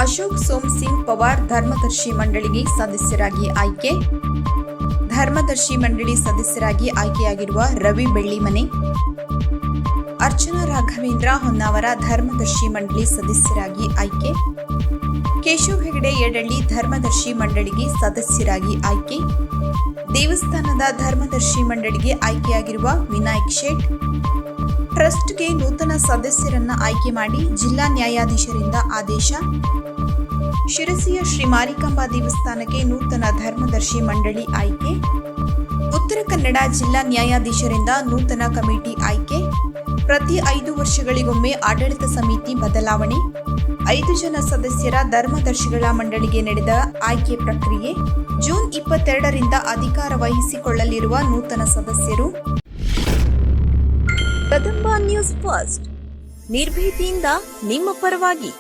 ಅಶೋಕ್ ಸೋಮ್ ಸಿಂಗ್ ಪವಾರ್ ಧರ್ಮದರ್ಶಿ ಮಂಡಳಿಗೆ ಸದಸ್ಯರಾಗಿ ಆಯ್ಕೆ. ಧರ್ಮದರ್ಶಿ ಮಂಡಳಿ ಸದಸ್ಯರಾಗಿ ಆಯ್ಕೆಯಾಗಿರುವ ರವಿ ಬೆಳ್ಳಿಮನೆ, ಅರ್ಚನಾ ರಾಘವೇಂದ್ರ ಹೊನ್ನಾವರ ಧರ್ಮದರ್ಶಿ ಮಂಡಳಿ ಸದಸ್ಯರಾಗಿ ಆಯ್ಕೆ. ಕೇಶವ್ ಹೆಗಡೆ ಯಡಳ್ಳಿ ಧರ್ಮದರ್ಶಿ ಮಂಡಳಿಗೆ ಸದಸ್ಯರಾಗಿ ಆಯ್ಕೆ. ದೇವಸ್ಥಾನದ ಧರ್ಮದರ್ಶಿ ಮಂಡಳಿಗೆ ಆಯ್ಕೆಯಾಗಿರುವ ವಿನಾಯಕ್ ಶೇಟ್, ಟ್ರಸ್ಟ್ಗೆ ನೂತನ ಸದಸ್ಯರನ್ನ ಆಯ್ಕೆ ಮಾಡಿ ಜಿಲ್ಲಾ ನ್ಯಾಯಾಧೀಶರಿಂದ ಆದೇಶ. ಶಿರಸಿಯ ಶ್ರೀ ಮಾರಿಕಾಂಬಾ ದೇವಸ್ಥಾನಕ್ಕೆ ನೂತನ ಧರ್ಮದರ್ಶಿ ಮಂಡಳಿ ಆಯ್ಕೆ. ಉತ್ತರ ಕನ್ನಡ ಜಿಲ್ಲಾ ನ್ಯಾಯಾಧೀಶರಿಂದ ನೂತನ ಕಮಿಟಿ ಆಯ್ಕೆ. ಪ್ರತಿ 5 ವರ್ಷಗಳಿಗೊಮ್ಮೆ ಆಡಳಿತ ಸಮಿತಿ ಬದಲಾವಣೆ. 5 ಜನ ಸದಸ್ಯರ ಧರ್ಮದರ್ಶಿಗಳ ಮಂಡಳಿಗೆ ನಡೆದ ಆಯ್ಕೆ ಪ್ರಕ್ರಿಯೆ. ಜೂನ್ 22ರಿಂದ ಅಧಿಕಾರ ವಹಿಸಿಕೊಳ್ಳಲಿರುವ ನೂತನ ಸದಸ್ಯರು. ಕದಂಬ ನ್ಯೂಸ್ ಫಸ್ಟ್, ನಿರ್ಭೀತಿಯಿಂದ ನಿಮ್ಮ ಪರವಾಗಿ.